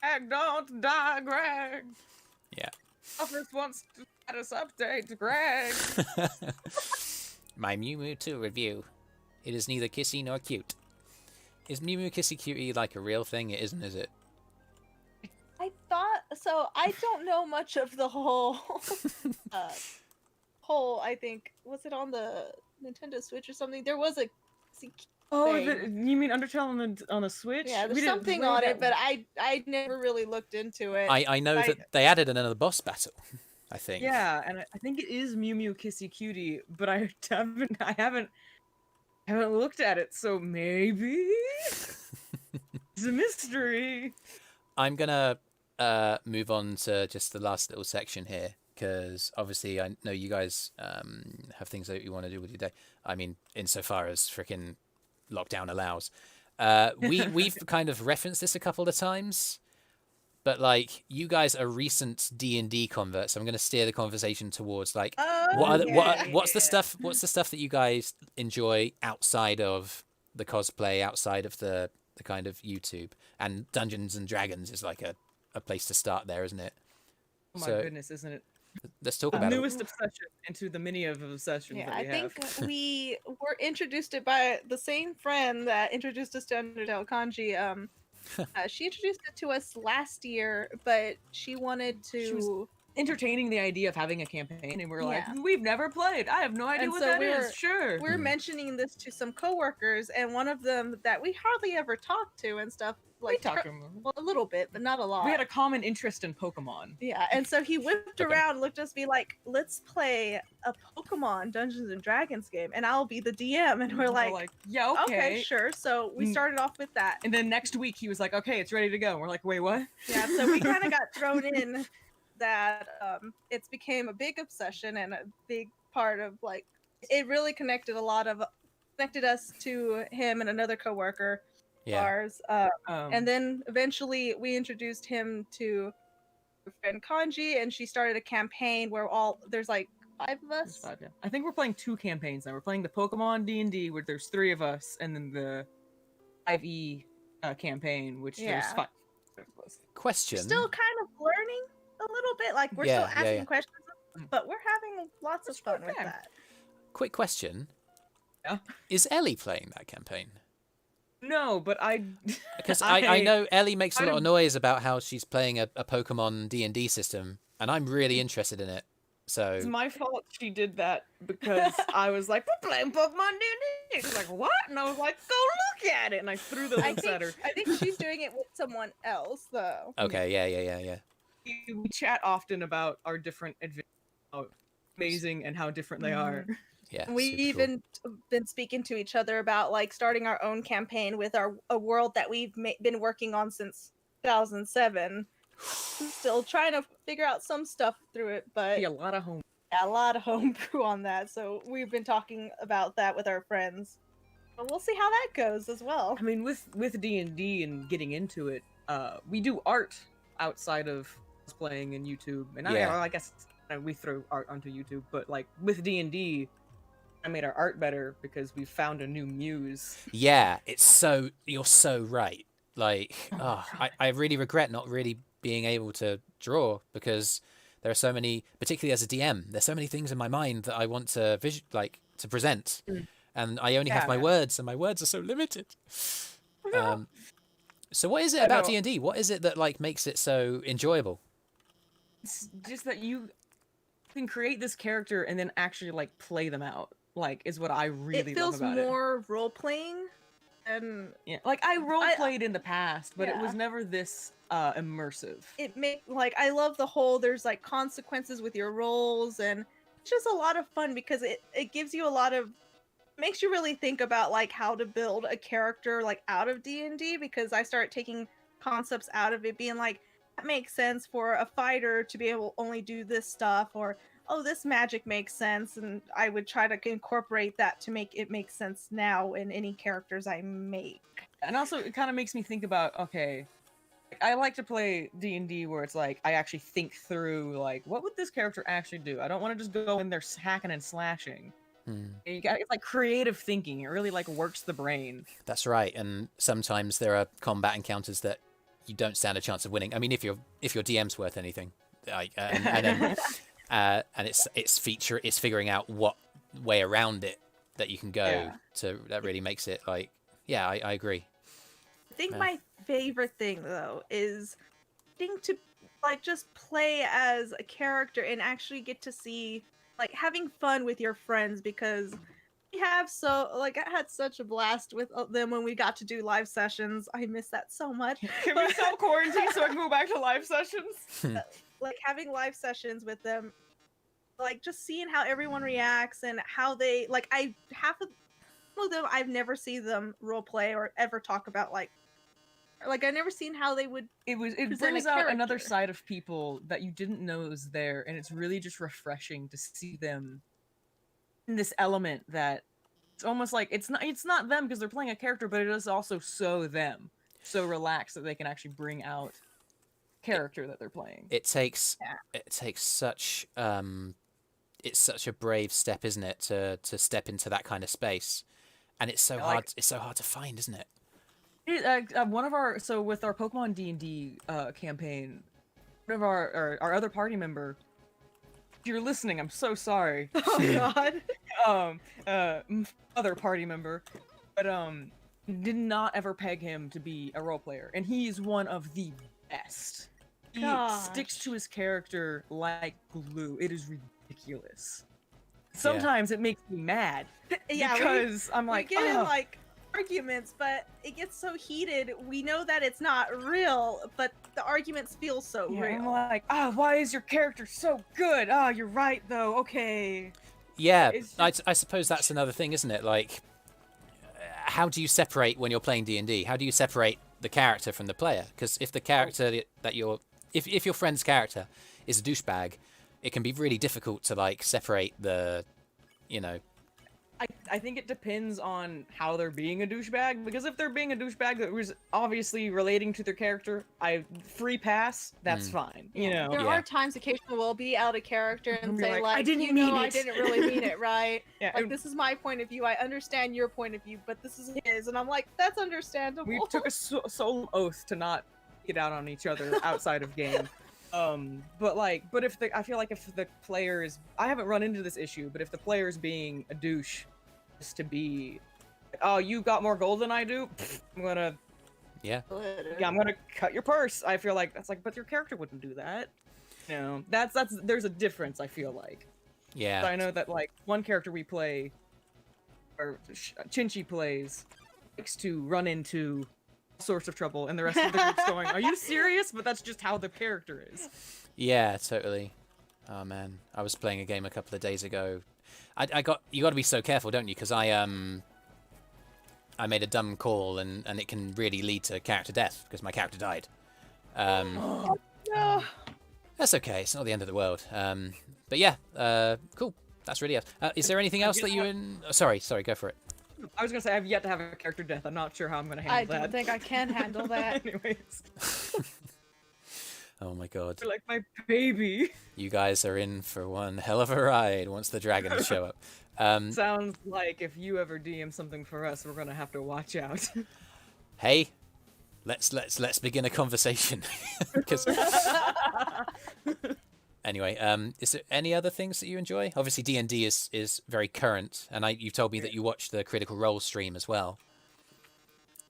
Greg, don't die, Greg. Yeah. Office wants to status update, Greg. My Mew Mew 2 review. It is neither kissy nor cute. Is Mew Mew Kissy Cutie like a real thing? It isn't, is it? I thought so. I don't know much of the whole. I think was it on the Nintendo Switch or something? There was a. Oh, you mean Undertale on the Switch? Yeah, there's something on it, but I never really looked into it. I know that they added another boss battle. I think. Yeah, and I think it is Mew Mew Kissy Cutie, but I haven't looked at it, so maybe it's a mystery. I'm gonna move on to just the last little section here, because obviously I know you guys have things that you want to do with your day. I mean, insofar as freaking lockdown allows. We've kind of referenced this a couple of times, but like you guys are recent D&D converts, so I'm going to steer the conversation towards like what's the stuff that you guys enjoy outside of the cosplay, outside of the kind of YouTube, and Dungeons and Dragons is like a place to start there, isn't it? Oh my goodness, isn't it? Let's talk about newest obsession into the many of obsessions that we have. I think we were introduced it by the same friend that introduced us to Undertale, Kanji. She introduced it to us last year, but she wanted to entertaining the idea of having a campaign, and we're like, Yeah. we've never played. I have no idea And what so that we're- is. Sure. We're mentioning this to some coworkers, and one of them that we hardly ever talk to and stuff, like we talked to him. well, a little bit, but not a lot. We had a common interest in Pokemon. Yeah, and so he whipped Okay. around, looked at us, be like, "Let's play a Pokemon Dungeons and Dragons game, and I'll be the DM." And we're like, yeah, okay, sure. So we started off with that. And then next week he was like, okay, it's ready to go. And we're like, wait, what? Yeah, so we kind of got thrown in that it's became a big obsession and a big part of like it really connected us to him and another coworker of ours. And then eventually we introduced him to our friend Kanji, and she started a campaign where there's like 5 of us. Five, yeah. I think we're playing 2 campaigns now. We're playing the Pokemon D&D where there's 3 of us, and then the 5e campaign, which there's 5 of us. Question. Still kind of learning a little bit. Like we're still asking questions, but we're having lots of fun with that. Quick question. Yeah. Is Ellie playing that campaign? No, but because I know Ellie makes a lot of noise about how she's playing a Pokemon D&D system, and I'm really interested in it. So it's my fault she did that because I was like, we're playing Pokemon D&D. She's like, what? And I was like, go look at it. And I threw the links at her. I think she's doing it with someone else, though. Okay, yeah. We chat often about our different adventures, how amazing and how different they are. Yeah, we've even been speaking to each other about like starting our own campaign with a world that we've been working on since 2007. Still trying to figure out some stuff through it, but a lot of homebrew on that. So we've been talking about that with our friends. But we'll see how that goes as well. I mean, with D&D and getting into it, we do art outside of cosplaying and YouTube, and I guess we throw art onto YouTube. But like with D&D, I made our art better because we found a new muse. Yeah, you're so right. Like, I really regret not really being able to draw because there are so many, particularly as a DM, there's so many things in my mind that I want to to present, and I only have my words, and my words are so limited. So what is it about D&D? What is it that like makes it so enjoyable? It's just that you can create this character and then actually like play them out. Like, is what I really love about it. It feels more role playing, and like I role played in the past, but it was never this immersive. I love the whole there's like consequences with your roles, and it's just a lot of fun because it gives you makes you really think about like how to build a character like out of D&D, because I start taking concepts out of it, being like, that makes sense for a fighter to be able to only do this stuff, or this magic makes sense, and I would try to incorporate that to make it make sense now in any characters I make. And also, it kind of makes me think about, okay, I like to play D&D where it's like, I actually think through, like, what would this character actually do? I don't want to just go in there hacking and slashing. It's like creative thinking. It really like works the brain. That's right. And sometimes there are combat encounters that you don't stand a chance of winning. I mean, if your DM's worth anything, and it's figuring out what way around it that you can go that really makes it like, I agree. I think my favorite thing though is getting to like just play as a character and actually get to see like having fun with your friends, because I had such a blast with them when we got to do live sessions. I miss that so much. Can we self-quarantine so I can go back to live sessions? Like having live sessions with them, like just seeing how everyone reacts and how they like. Half of them I've never seen them role play or ever talk about like I've never seen how they would. It brings out another side of people that you didn't know was there, and it's really just refreshing to see them in this element that it's almost like it's not them because they're playing a character, but it is also so relaxed that they can actually bring out character that they're playing. It takes such it's such a brave step, isn't it, to step into that kind of space, and it's so hard. It's so hard to find, isn't it? With our Pokemon D&D campaign, one of our other party member. If you're listening, I'm so sorry. Oh God. Other party member, but did not ever peg him to be a role player, and he's one of the best. He gosh. sticks to his character like glue. It is ridiculous. Sometimes it makes me mad Yeah, because I'm we like, get in "Ugh." like arguments, but it gets so heated. We know that it's not real, but the arguments feel so Yeah, real. I'm like, why is your character so good? You're right though. Okay. Yeah, It's just- I suppose that's another thing, isn't it? Like, how do you separate when you're playing D&D? How do you separate the character from the player? Because if the character that you're, if your friend's character is a douchebag, it can be really difficult to like separate the, you know. I think it depends on how they're being a douchebag, because if they're being a douchebag that was obviously relating to their character, free pass, that's fine. You know. There are times occasionally we'll be out of character and Be say like, like, "I didn't you mean know, I it." didn't really mean it, right? Yeah, Like, and- this is my point of view. I understand your point of view, but this is his, and I'm like, that's understandable. We took a solemn oath to not get out on each other outside of game. But I feel like if the player is, I haven't run into this issue, but if the player is being a douche, just to be, oh, you got more gold than I do, I'm gonna cut your purse. I feel like that's like, but your character wouldn't do that. You know, there's a difference. I feel like. Yeah. So I know that like one character we play, or Chinchi plays, likes to run into all sorts of trouble, and the rest of the group's going, "Are you serious?" But that's just how the character is. Yeah, totally. Oh man, I was playing a game a couple of days ago. You got to be so careful, don't you? Because I made a dumb call, and it can really lead to character death because my character died. No. That's okay. It's not the end of the world. But yeah, cool. That's really it. Is there anything else that you in? Oh, sorry, go for it. I was gonna say I've yet to have a character death. I'm not sure how I'm gonna handle I that. don't think I can handle that. Anyways, Oh my god. you're like my baby. You guys are in for one hell of a ride once the dragons show up. Sounds like if you ever DM something for us, we're gonna have to watch out. Hey, let's begin a conversation. 'Cause- Anyway, is there any other things that you enjoy? Obviously, D&D is very current, and you've told me that you watch the Critical Role stream as well.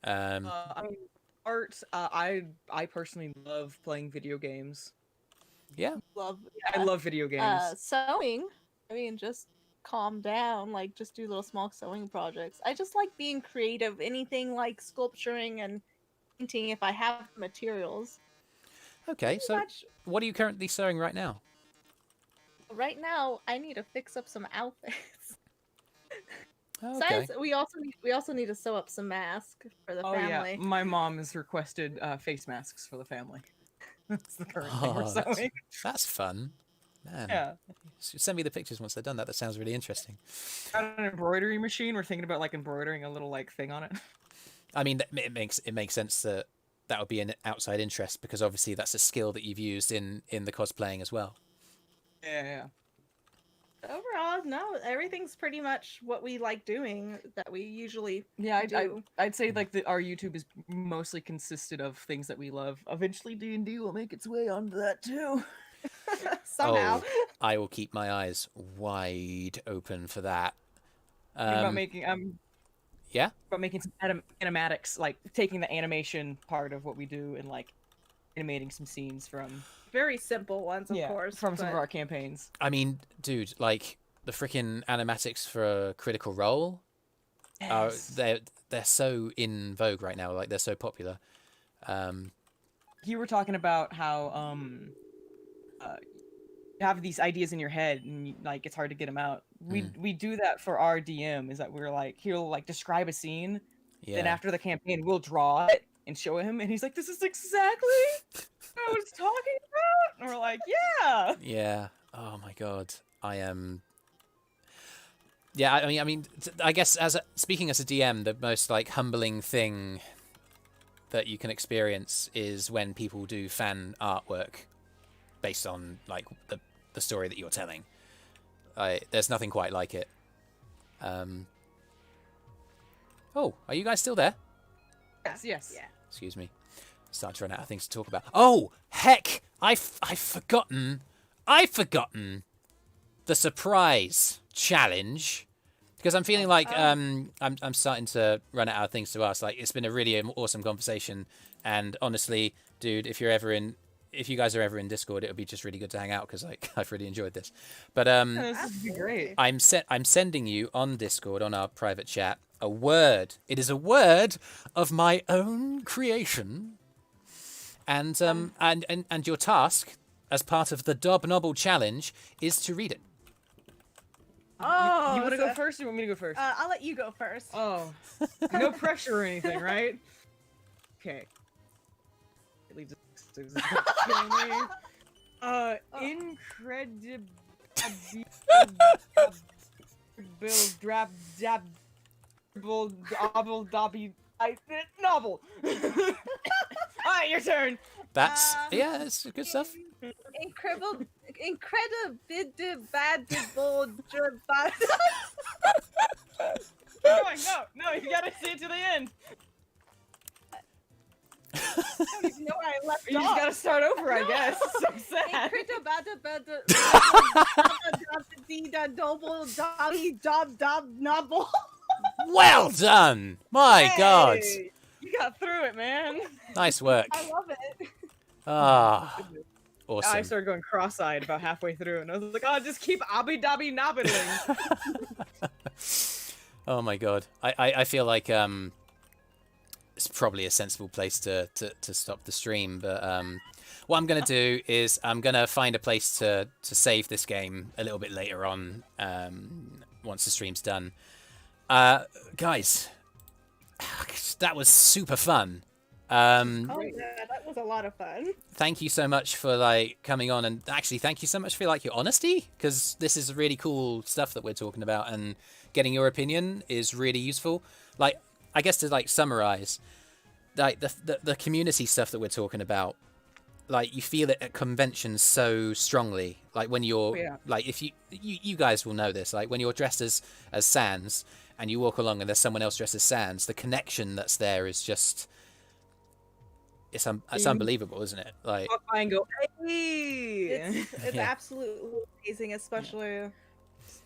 I mean, art. I personally love playing video games. Yeah. I love video games. Sewing. I mean, just calm down. Like, just do little small sewing projects. I just like being creative. Anything like sculpturing and painting if I have materials. Okay, so Much. what are you currently sewing right now? Right now, I need to fix up some outfits. Oh, okay. Besides, we also need to sew up some masks for the family. Yeah, my mom has requested face masks for the family. That's the current thing we're sewing. That's fun. Man. Yeah. Send me the pictures once they're done. That sounds really interesting. Got an embroidery machine. We're thinking about like embroidering a little like thing on it. I mean, it makes sense that would be an outside interest because obviously that's a skill that you've used in the cosplaying as well. Yeah. Overall, no, everything's pretty much what we like doing that we usually Yeah, do. I'd say like our YouTube is mostly consisted of things that we love. Eventually, D&D will make its way onto that too. Somehow. Oh, I will keep my eyes wide open for that. About making Yeah. about making some animatics, like taking the animation part of what we do and like animating some scenes from Very simple ones, of course. from some of but- our campaigns. I mean, dude, like the freaking animatics for a Critical Role, they're so in vogue right now. Like they're so popular. You were talking about how you have these ideas in your head and like it's hard to get them out. We do that for our DM. Is that we're like he'll like describe a scene, Yeah. then after the campaign we'll draw it and show him, and he's like, "This is exactly what I was talking about." And we're like, "Yeah." Yeah. Oh my god. I am. Yeah. I mean. I guess speaking as a DM, the most like humbling thing that you can experience is when people do fan artwork based on like the story that you're telling. There's nothing quite like it. Oh, are you guys still there? Yes. Yeah. Excuse me. Start to run out of things to talk about. Oh, heck! I've forgotten the surprise challenge because I'm feeling like I'm starting to run out of things to ask. Like it's been a really awesome conversation, and honestly, dude, if you're ever in if you guys are ever in Discord, it would be just really good to hang out because like I've really enjoyed this. But This would be great. I'm sending you on Discord on our private chat a word. It is a word of my own creation, and your task as part of the Dob Nobble challenge is to read it. Oh, you want to go first, or you want me to go first? I'll let you go first. Oh, no pressure or anything, right? Okay. Incredible novel. Alright, your turn. That's it's good stuff. Incredible. No, you gotta see it to the end. I don't even know where I left You off. just gotta start over, I guess. So sad. Well done. My God. Hey, you got through it, man. Nice work. I love it. Ah, awesome. I started going cross-eyed about halfway through, and I was like, "Oh, just keep abby-dabby nobbling." Oh my God. I feel like it's probably a sensible place to stop the stream, but what I'm gonna do is I'm gonna find a place to save this game a little bit later on once the stream's done. Guys, that was super fun. Oh yeah, that was a lot of fun. Thank you so much for like coming on, and actually thank you so much for like your honesty, because this is really cool stuff that we're talking about, and getting your opinion is really useful. Like, I guess to like summarize, like the community stuff that we're talking about, like you feel it at conventions so strongly. Like when you're like, if you guys will know this, like when you're dressed as Sans and you walk along and there's someone else dressed as Sans, the connection that's there is just it's unbelievable, isn't it? Like I and go, hey. It's absolutely amazing, especially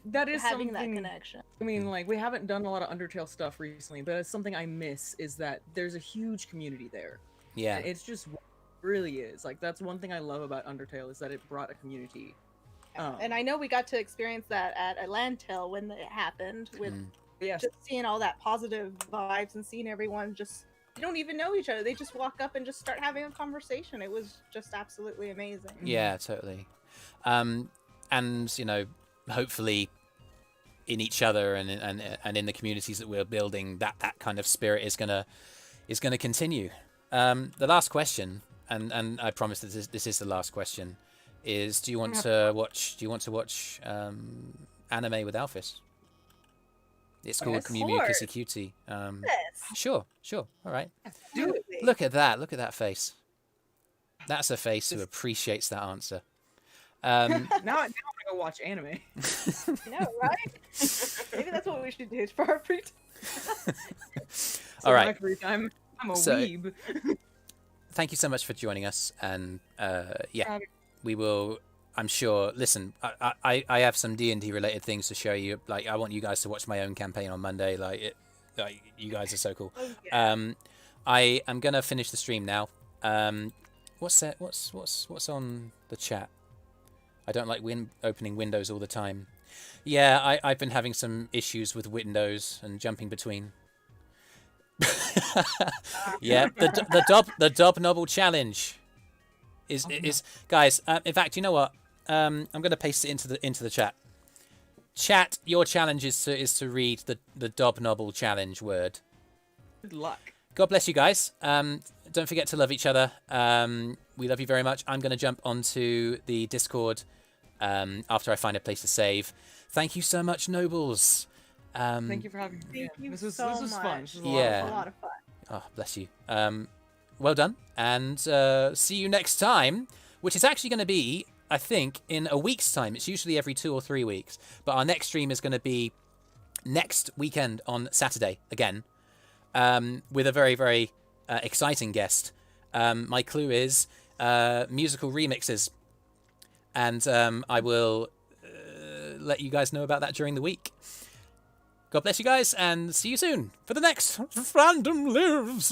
that is having something, that connection. I mean, like, we haven't done a lot of Undertale stuff recently, but it's something I miss is that there's a huge community there. Yeah. And it's just really is. Like, that's one thing I love about Undertale is that it brought a community. And I know we got to experience that at Undertale when it happened, with just seeing all that positive vibes and seeing everyone just, they don't even know each other. They just walk up and just start having a conversation. It was just absolutely amazing. Yeah, totally. And, you know, hopefully in each other and in the communities that we're building, that kind of spirit is gonna continue. The last question, and I promise that this is the last question, is do you want to watch anime with Alphys? It's called Community Kissy Cutie. Sure. All right. Absolutely. Look at that face. That's a face who appreciates that answer. Now I'm gonna go watch anime. No, right? Maybe that's what we should do for our free time. All right. My free time. I'm a weeb. Thank you so much for joining us, and we will. I'm sure. Listen, I have some D&D related things to show you. Like, I want you guys to watch my own campaign on Monday. Like, you guys are so cool. Oh, yeah. I am gonna finish the stream now. What's that? What's on the chat? I don't like opening windows all the time. Yeah, I've been having some issues with Windows and jumping between. Yeah, the Dob Nobble challenge is guys. In fact, you know what? I'm going to paste it into the chat. Chat, your challenge is to read the Dob Nobble challenge word. Good luck. God bless you guys. Don't forget to love each other. We love you very much. I'm going to jump onto the Discord after I find a place to save. Thank you so much, Nobles. Thank you for having me. This was fun. This was a lot of fun. Oh, bless you. Well done. And see you next time, which is actually going to be, I think, in a week's time. It's usually every 2 or 3 weeks. But our next stream is going to be next weekend on Saturday again, with a very, very exciting guest. My clue is musical remixes. And I will let you guys know about that during the week. God bless you guys, and see you soon for the next Fandom Lives.